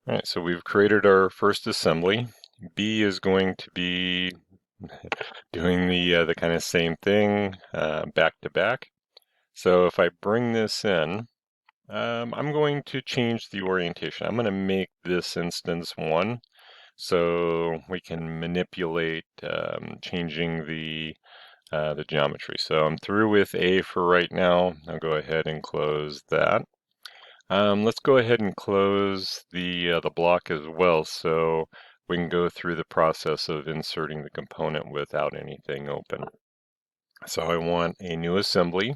All right, so we've created our first assembly. B is going to be doing the kind of same thing back to back. So if I bring this in, I'm going to change the orientation. I'm going to make this instance 1 so we can manipulate changing the geometry. So I'm through with A for right now. I'll go ahead and close that. Let's go ahead and close the block as well so we can go through the process of inserting the component without anything open. So I want a new assembly.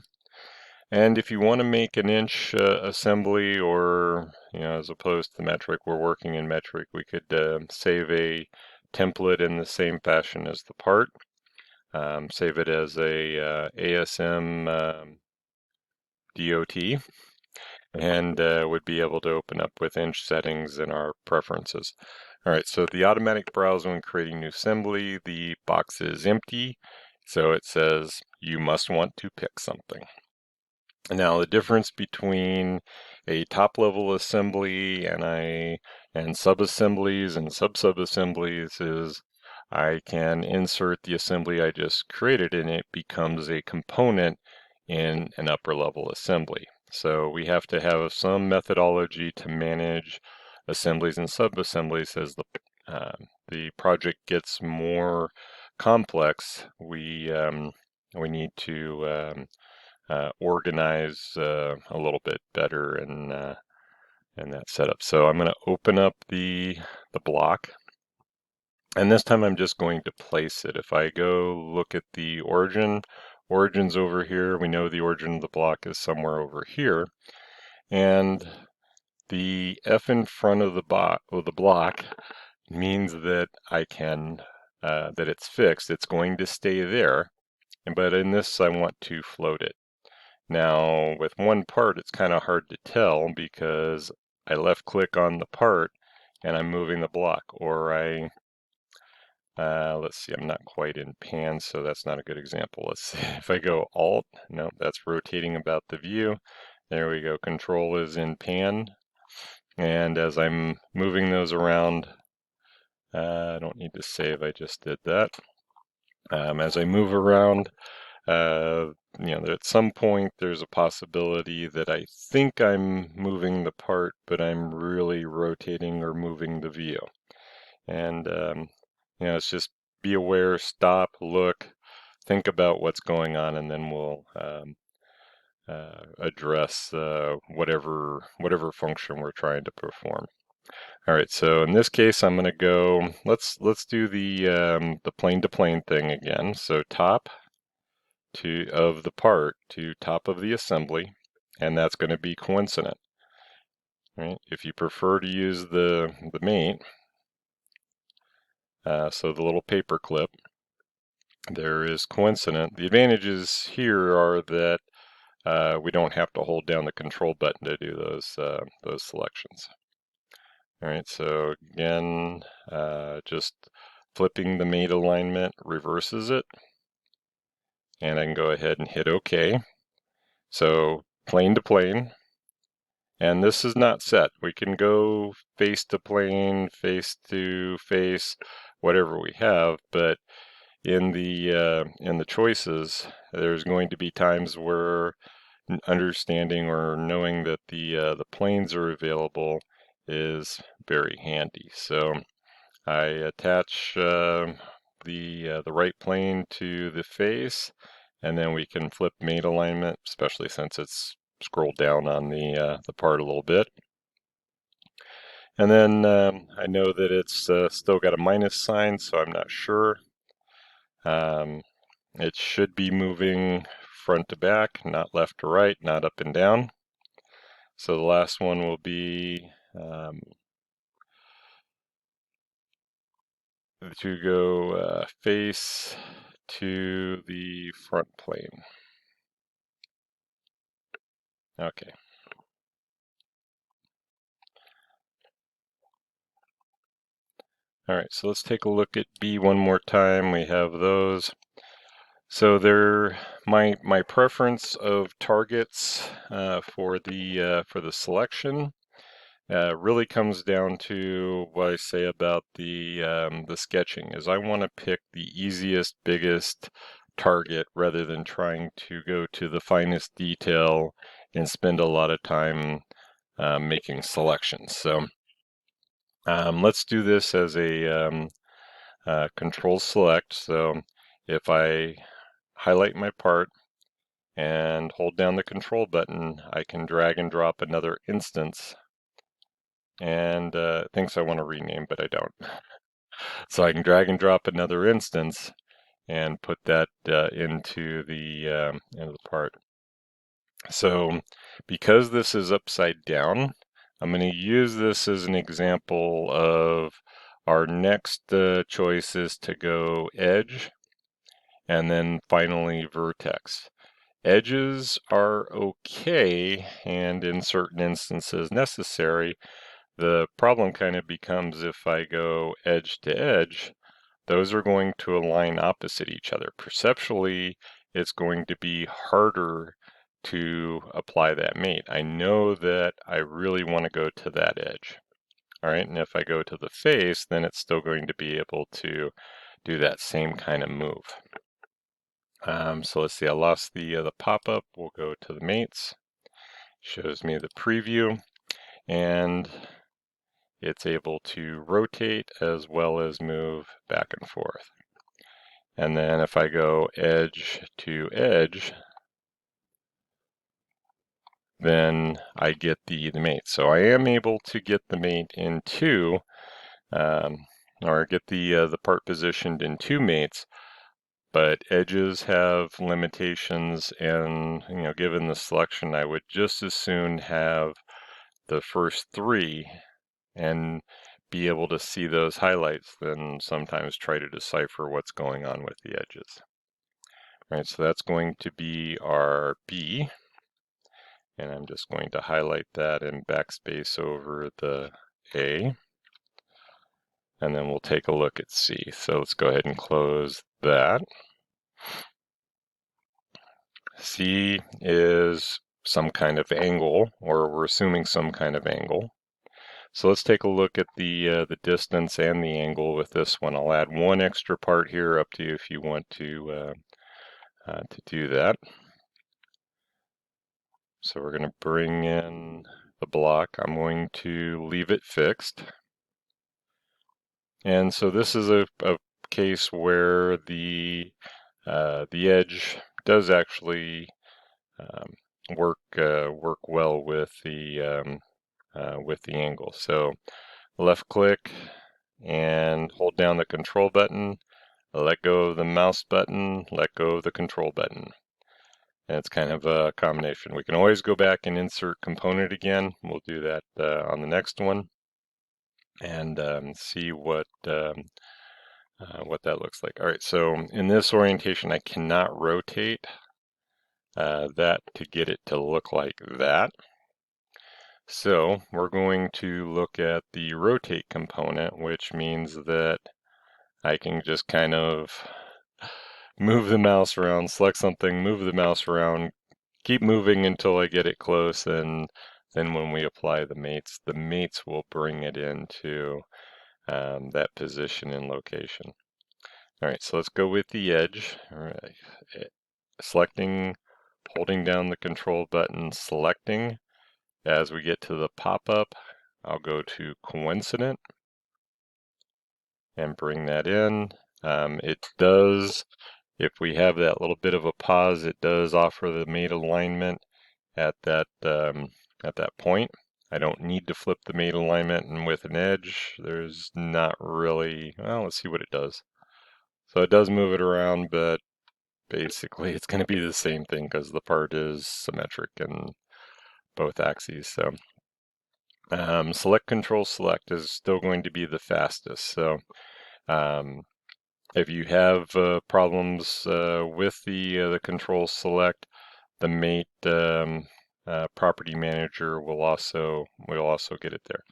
And if you want to make an inch assembly or, as opposed to metric, we're working in metric, we could save a template in the same fashion as the part. Save it as a ASM DOT and would be able to open up with inch settings in our preferences. All right, so the automatic browse when creating new assembly, the box is empty, so it says you must want to pick something. Now the difference between a top-level assembly and sub-assemblies and sub-sub-assemblies is I can insert the assembly I just created and it becomes a component in an upper-level assembly. So we have to have some methodology to manage assemblies and sub-assemblies as the project gets more complex. We need to organize a little bit better in that setup. So I'm going to open up the block, and this time I'm just going to place it. If I go look at the origin's over here. We know the origin of the block is somewhere over here, and the F in front of the block means that I can that it's fixed. It's going to stay there, but in this I want to float it. Now, with one part, it's kind of hard to tell because I left click on the part and I'm moving the block, or let's see, I'm not quite in pan, so that's not a good example. Let's see, if I go Alt, no, that's rotating about the view. There we go, Control is in pan, and as I'm moving those around, I don't need to save, I just did that. As I move around, at some point there's a possibility that I think I'm moving the part, but I'm really rotating or moving the view. And, it's just be aware, stop, look, think about what's going on, and then we'll address whatever function we're trying to perform. All right, so in this case, I'm going to go. Let's do the plane-to-plane thing again. So top of the part to top of the assembly, and that's going to be coincident. Right? If you prefer to use the mate, so the little paper clip, there is coincident. The advantages here are that we don't have to hold down the control button to do those selections. All right, so again, just flipping the mate alignment reverses it, and I can go ahead and hit OK. So plane to plane. And this is not set. We can go face to plane, face to face, whatever we have, but in the choices, there's going to be times where understanding or knowing that the planes are available is very handy. So I attach the right plane to the face, and then we can flip mate alignment, especially since it's scrolled down on the part a little bit. And then I know that it's still got a minus sign, so I'm not sure. It should be moving front to back, not left to right, not up and down. So the last one will be to go face to the front plane. Okay. All right, so let's take a look at B one more time. We have those. So my preference of targets for the selection. really comes down to what I say about the sketching is I want to pick the easiest, biggest target rather than trying to go to the finest detail and spend a lot of time making selections. So let's do this as a control select. So if I highlight my part and hold down the control button, I can drag and drop another instance, and it thinks I want to rename, but I don't. So I can drag and drop another instance and put that into the part. So because this is upside down, I'm going to use this as an example of our next choice is to go edge and then finally vertex. Edges are okay and in certain instances necessary. The problem kind of becomes if I go edge to edge, those are going to align opposite each other. Perceptually, it's going to be harder to apply that mate. I know that I really want to go to that edge. All right, and if I go to the face, then it's still going to be able to do that same kind of move. So let's see, I lost the pop-up. We'll go to the mates. Shows me the preview, and it's able to rotate as well as move back and forth. And then if I go edge to edge, then I get the mate. So I am able to get the mate in two, or get the part positioned in two mates, but edges have limitations, and given the selection, I would just as soon have the first three and be able to see those highlights than sometimes try to decipher what's going on with the edges. All right, so that's going to be our B, and I'm just going to highlight that and backspace over the A, and then we'll take a look at C. So let's go ahead and close that. C is some kind of angle, or we're assuming some kind of angle. So let's take a look at the distance and the angle with this one. I'll add one extra part here, up to you if you want to do that. So we're going to bring in the block. I'm going to leave it fixed. And so this is a case where the edge does actually work well with the angle. So left click and hold down the control button, let go of the mouse button, let go of the control button. And it's kind of a combination. We can always go back and insert component again. We'll do that on the next one, and see what that looks like. All right, so in this orientation, I cannot rotate that to get it to look like that. So we're going to look at the rotate component, which means that I can just kind of move the mouse around, select something, move the mouse around, keep moving until I get it close, and then when we apply the mates will bring it into that position and location. All right, so let's go with the edge. All right, selecting, holding down the control button, selecting. As we get to the pop-up, I'll go to coincident and bring that in. It does, if we have that little bit of a pause, it does offer the mate alignment at that point. I don't need to flip the mate alignment, and with an edge, there's not really, well, let's see what it does. So it does move it around, but basically it's going to be the same thing because the part is symmetric in both axes. So select control select is still going to be the fastest. So if you have problems with the control select, the mate property manager will also get it there.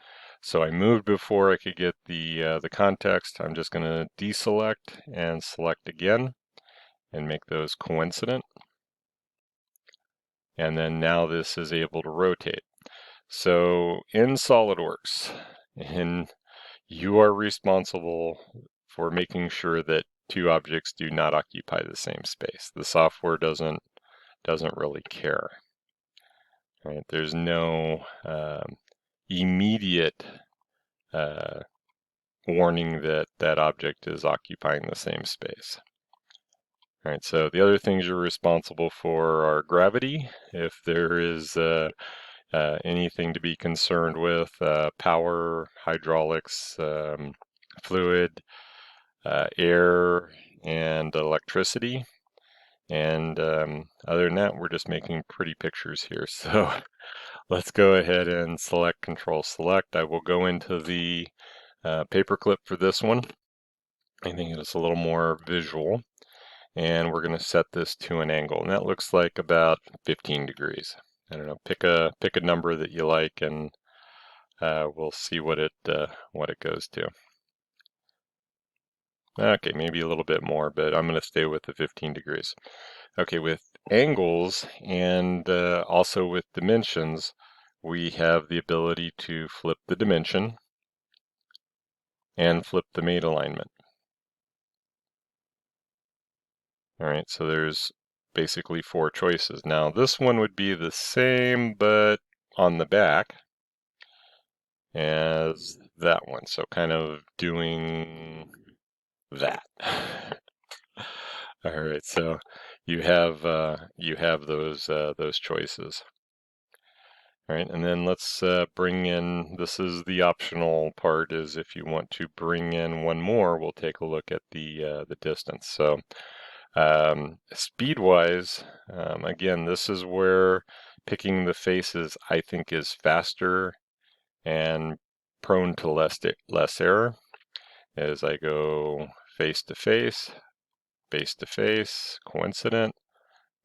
So I moved before I could get the context. I'm just going to deselect and select again and make those coincident. And then now this is able to rotate. So in SolidWorks, you are responsible for making sure that two objects do not occupy the same space. The software doesn't really care. Right? There's no immediate warning that that object is occupying the same space. All right, so the other things you're responsible for are gravity, if there is anything to be concerned with, power, hydraulics, fluid, air, and electricity. And other than that, we're just making pretty pictures here. So let's go ahead and select Control Select. I will go into the paperclip for this one. I think it's a little more visual. And we're going to set this to an angle, and that looks like about 15 degrees. I don't know, pick a number that you like, and we'll see what it goes to. Okay, maybe a little bit more, but I'm going to stay with the 15 degrees. Okay, with angles and also with dimensions, we have the ability to flip the dimension and flip the mate alignment. All right, so there's basically 4 choices. Now this one would be the same, but on the back as that one. So kind of doing that. All right, so you have those choices. All right, and then let's bring in, this is the optional part, is if you want to bring in one more, we'll take a look at the distance. So speed-wise, again, this is where picking the faces, I think, is faster and prone to less error. As I go face to face, face to face, coincident,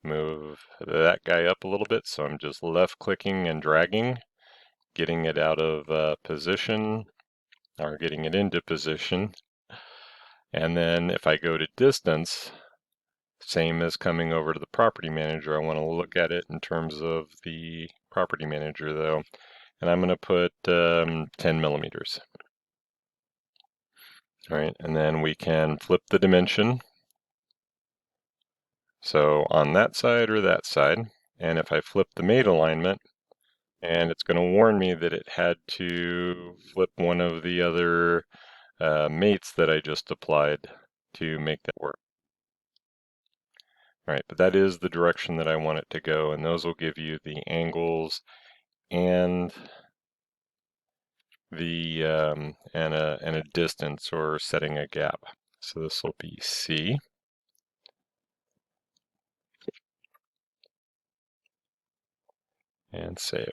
move that guy up a little bit, so I'm just left clicking and dragging, getting it out of position, or getting it into position. And then if I go to distance, same as coming over to the property manager, I want to look at it in terms of the property manager though. And I'm going to put 10 millimeters. All right, and then we can flip the dimension. So on that side or that side, and if I flip the mate alignment, and it's going to warn me that it had to flip one of the other mates that I just applied to make that work. All right, but that is the direction that I want it to go, and those will give you the angles and the and a distance or setting a gap. So this will be C. And save.